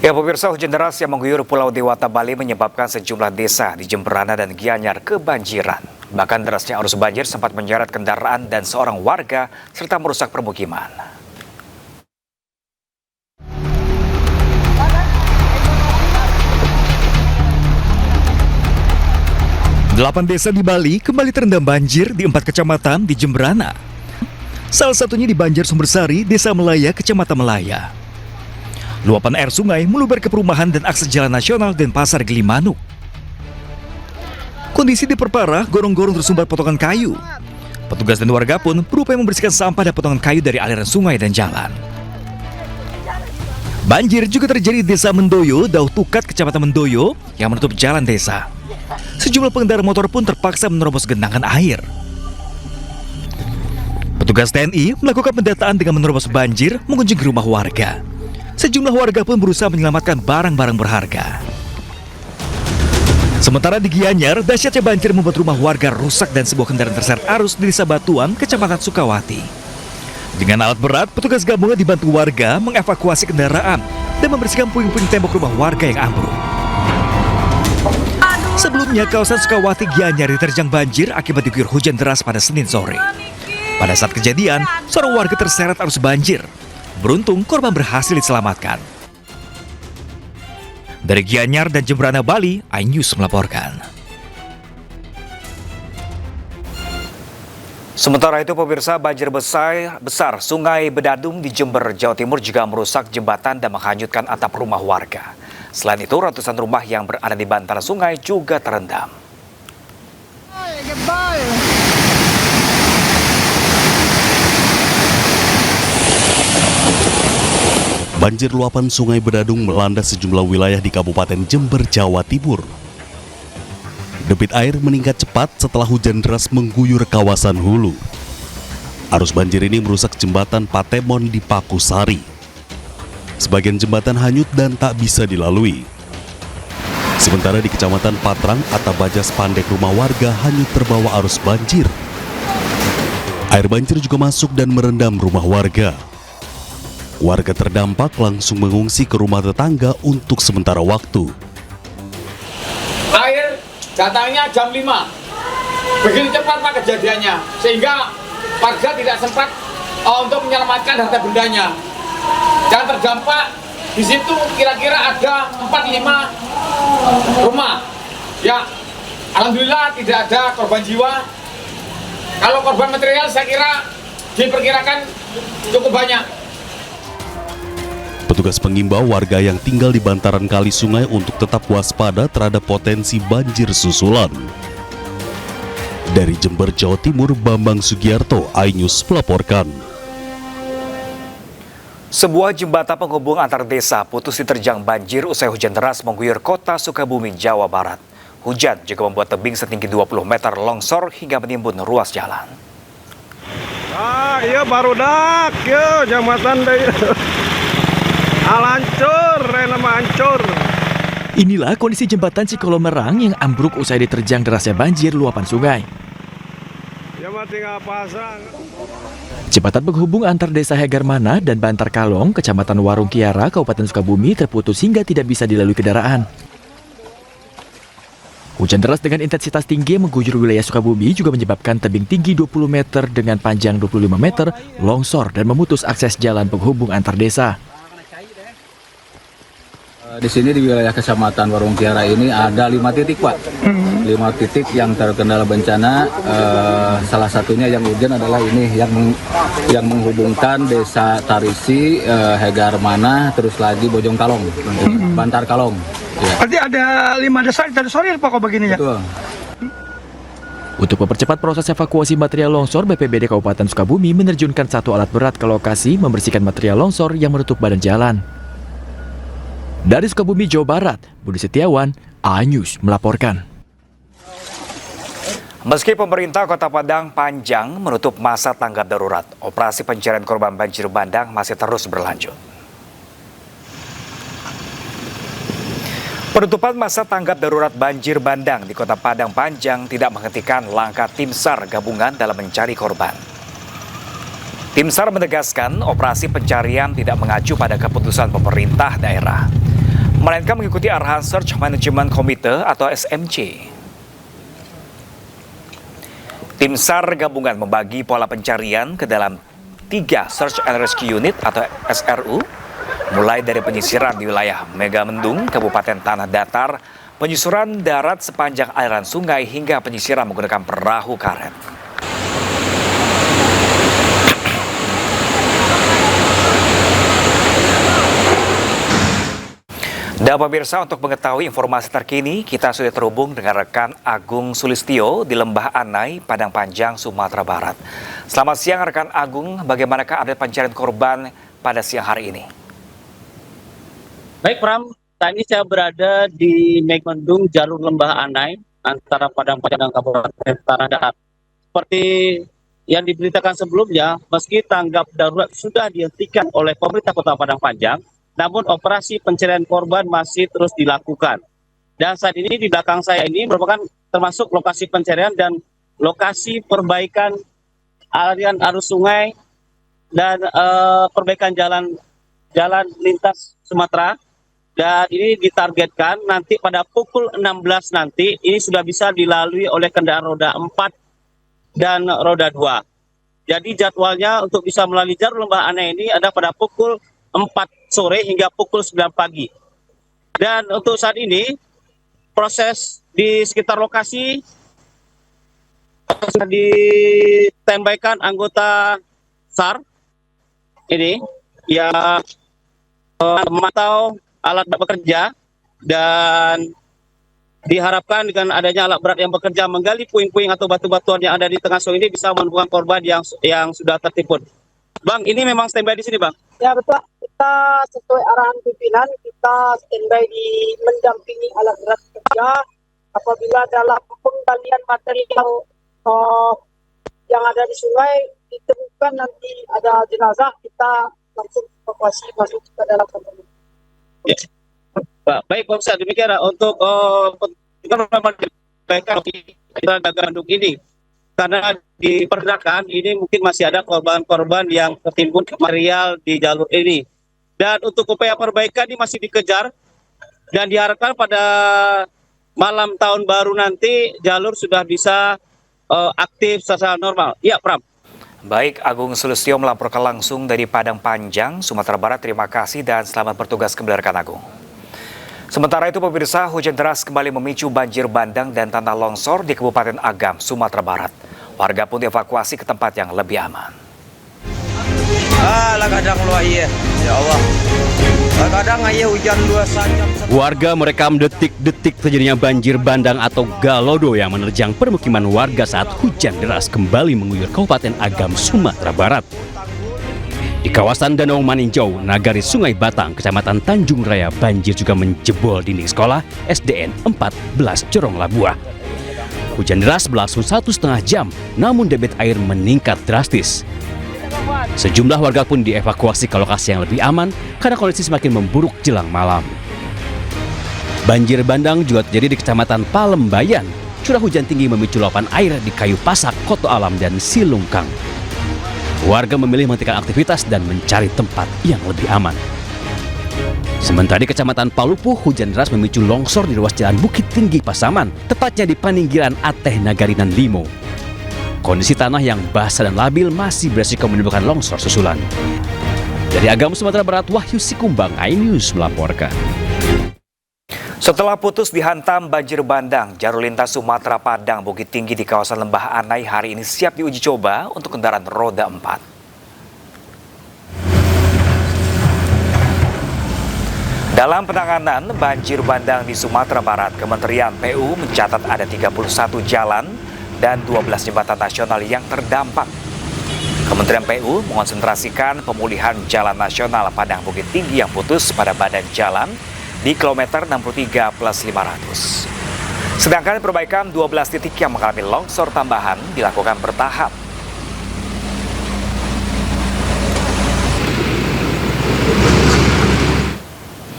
Ya pemirsa, hujan deras yang mengguyur Pulau Dewata, Bali menyebabkan sejumlah desa di Jemberana dan Gianyar kebanjiran. Bahkan derasnya arus banjir sempat menyeret kendaraan dan seorang warga serta merusak permukiman. Delapan desa di Bali kembali terendam banjir di 4 kecamatan di Jemberana. Salah satunya di Banjar Sumbersari, Desa Melaya, Kecamatan Melaya. Luapan air sungai meluber ke perumahan dan akses jalan nasional dan pasar Gilimanuk. Kondisi diperparah, gorong-gorong tersumbat potongan kayu. Petugas dan warga pun berupaya membersihkan sampah dan potongan kayu dari aliran sungai dan jalan. Banjir juga terjadi di Desa Mendoyo, Dauh Tukat, Kecamatan Mendoyo, yang menutup jalan desa. Sejumlah pengendara motor pun terpaksa menerobos genangan air. Petugas TNI melakukan pendataan dengan menerobos banjir mengunjungi rumah warga. Sejumlah warga pun berusaha menyelamatkan barang-barang berharga. Sementara di Gianyar, dahsyatnya banjir membuat rumah warga rusak dan sebuah kendaraan terseret arus di Desa Batuan, Kecamatan Sukawati. Dengan alat berat, petugas gabungan dibantu warga mengevakuasi kendaraan dan membersihkan puing-puing tembok rumah warga yang ambruk. Sebelumnya, kawasan Sukawati Gianyar diterjang banjir akibat diguyur hujan deras pada Senin sore. Pada saat kejadian, seorang warga terseret arus banjir. Beruntung, korban berhasil diselamatkan. Dari Gianyar dan Jemberana, Bali, iNews melaporkan. Sementara itu pemirsa, banjir besar Sungai Bedadung di Jember, Jawa Timur juga merusak jembatan dan menghanyutkan atap rumah warga. Selain itu, ratusan rumah yang berada di bantaran sungai juga terendam. Banjir luapan Sungai Bedadung melanda sejumlah wilayah di Kabupaten Jember, Jawa Timur. Debit air meningkat cepat setelah hujan deras mengguyur kawasan hulu. Arus banjir ini merusak jembatan Patemon di Pakusari. Sebagian jembatan hanyut dan tak bisa dilalui. Sementara di Kecamatan Patrang, atap baja spandek rumah warga hanyut terbawa arus banjir. Air banjir juga masuk dan merendam rumah warga. Warga terdampak langsung mengungsi ke rumah tetangga untuk sementara waktu. Air datangnya jam 5. Begitu cepat Pak kejadiannya, sehingga warga tidak sempat untuk menyelamatkan harta bendanya. Yang terdampak di situ kira-kira ada 4-5 rumah. Ya, alhamdulillah tidak ada korban jiwa. Kalau korban material saya kira diperkirakan cukup banyak. Petugas mengimbau warga yang tinggal di bantaran kali sungai untuk tetap waspada terhadap potensi banjir susulan. Dari Jember, Jawa Timur, Bambang Sugiarto, iNews melaporkan. Sebuah jembatan penghubung antar desa putus diterjang banjir usai hujan deras mengguyur kota Sukabumi, Jawa Barat. Hujan juga membuat tebing setinggi 20 meter longsor hingga menimbun ruas jalan. Iya baru dak, yo jembatan deh. Hancur, hancur. Inilah kondisi jembatan Cikolomerang yang ambruk usai diterjang derasnya banjir luapan sungai. Jembatan penghubung antar desa Hegarmana dan Bantar Kalong, Kecamatan Warung Kiara, Kabupaten Sukabumi terputus hingga tidak bisa dilalui kendaraan. Hujan deras dengan intensitas tinggi yang mengguyur wilayah Sukabumi juga menyebabkan tebing tinggi 20 meter dengan panjang 25 meter longsor dan memutus akses jalan penghubung antar desa. Di sini di wilayah Kecamatan Warung Kiara ini ada 5 titik Pak. 5 titik yang terkendala bencana. Salah satunya yang hujan adalah ini yang menghubungkan desa Tarisi, Hegarmana, terus lagi Bojong Kalong, Bantar Kalong. Ya. Berarti ada 5 desa tadi sore Pak kok begini ya? Betul. Untuk mempercepat proses evakuasi material longsor, BPBD Kabupaten Sukabumi menerjunkan 1 alat berat ke lokasi membersihkan material longsor yang menutup badan jalan. Dari Sukabumi, Jawa Barat, Budi Setiawan, iNews melaporkan. Meski pemerintah Kota Padang Panjang menutup masa tanggap darurat, operasi pencarian korban banjir bandang masih terus berlanjut. Penutupan masa tanggap darurat banjir bandang di Kota Padang Panjang tidak menghentikan langkah tim SAR gabungan dalam mencari korban. Tim SAR menegaskan operasi pencarian tidak mengacu pada keputusan pemerintah daerah. melainkan mengikuti arahan Search Management Committee atau SMC. Tim SAR gabungan membagi pola pencarian ke dalam 3 Search and Rescue Unit atau SRU, mulai dari penyisiran di wilayah Megamendung, Kabupaten Tanah Datar, penyusuran darat sepanjang aliran sungai hingga penyisiran menggunakan perahu karet. Dan pemirsa, untuk mengetahui informasi terkini, kita sudah terhubung dengan rekan Agung Sulistyo di Lembah Anai, Padang Panjang, Sumatera Barat. Selamat siang rekan Agung, bagaimanakah update pencarian korban pada siang hari ini? Baik Pram, saat ini saya berada di Megamendung, jalur Lembah Anai, antara Padang Panjang dan Kabupaten Tanah Datar. Seperti yang diberitakan sebelumnya, meski tanggap darurat sudah dihentikan oleh pemerintah Kota Padang Panjang, namun operasi pencarian korban masih terus dilakukan. Dan saat ini di belakang saya ini merupakan termasuk lokasi pencarian dan lokasi perbaikan aliran arus sungai dan perbaikan jalan lintas Sumatera. Dan ini ditargetkan nanti pada pukul 16 nanti ini sudah bisa dilalui oleh kendaraan roda 4 dan roda 2. Jadi jadwalnya untuk bisa melalui jalur Lembah Anai ini ada pada pukul 4 sore hingga pukul 9 pagi. Dan untuk saat ini proses di sekitar lokasi sudah ditembaikan anggota SAR ini yang memantau alat bekerja, dan diharapkan dengan adanya alat berat yang bekerja menggali puing-puing atau batu-batuan yang ada di tengah sungai ini bisa menemukan korban yang sudah tertimbun. Bang, ini memang standby di sini, Bang? Ya betul, kita sesuai arahan pimpinan, kita standby di mendampingi alat berat kerja. Apabila dalam penggalian material yang ada di sungai ditemukan nanti ada jenazah, kita langsung evakuasi masuk ke dalam kamar. Ya. Baik, Pak Ustaz, demikian untuk kita Megamendung ini. Karena di pergerakan ini mungkin masih ada korban-korban yang tertimbun material di jalur ini. Dan untuk upaya perbaikan ini masih dikejar dan diharapkan pada malam tahun baru nanti jalur sudah bisa aktif secara normal. Ya, Pram. Baik, Agung Sulistyo melaporkan langsung dari Padang Panjang, Sumatera Barat. Terima kasih dan selamat bertugas kembali rekan Agung. Sementara itu pemirsa, hujan deras kembali memicu banjir bandang dan tanah longsor di Kabupaten Agam, Sumatera Barat. Warga pun dievakuasi ke tempat yang lebih aman. Kadang lu ya Allah. Kadang aja hujan 2 jam. Warga merekam detik-detik terjadinya banjir bandang atau galodo yang menerjang permukiman warga saat hujan deras kembali mengguyur Kabupaten Agam, Sumatera Barat. Di kawasan Danau Maninjau, Nagari Sungai Batang, Kecamatan Tanjung Raya, banjir juga menjebol dinding sekolah SDN 14 Jorong Labuah. Hujan deras berlangsung 1,5 jam, namun debit air meningkat drastis. Sejumlah warga pun dievakuasi ke lokasi yang lebih aman karena kondisi semakin memburuk jelang malam. Banjir bandang juga terjadi di Kecamatan Palembayan. Curah hujan tinggi memicu luapan air di Kayu Pasak, Koto Alam, dan Silungkang. Warga memilih menghentikan aktivitas dan mencari tempat yang lebih aman. Sementara di Kecamatan Palupuh, hujan deras memicu longsor di ruas jalan Bukit Tinggi Pasaman, tepatnya di Paninggiran Ateh Nagari dan Limo. Kondisi tanah yang basah dan labil masih beresiko menimbulkan longsor susulan. Dari Agam, Sumatera Barat, Wahyu Sikumbang, iNews melaporkan. Setelah putus dihantam banjir bandang, jalur lintas Sumatera Padang Bukit Tinggi di kawasan Lembah Anai hari ini siap diuji coba untuk kendaraan roda 4. Dalam penanganan banjir bandang di Sumatera Barat, Kementerian PU mencatat ada 31 jalan dan 12 jembatan nasional yang terdampak. Kementerian PU mengonsentrasikan pemulihan jalan nasional Padang Bukit Tinggi yang putus pada badan jalan di kilometer 63+500. Sedangkan perbaikan 12 titik yang mengalami longsor tambahan dilakukan bertahap.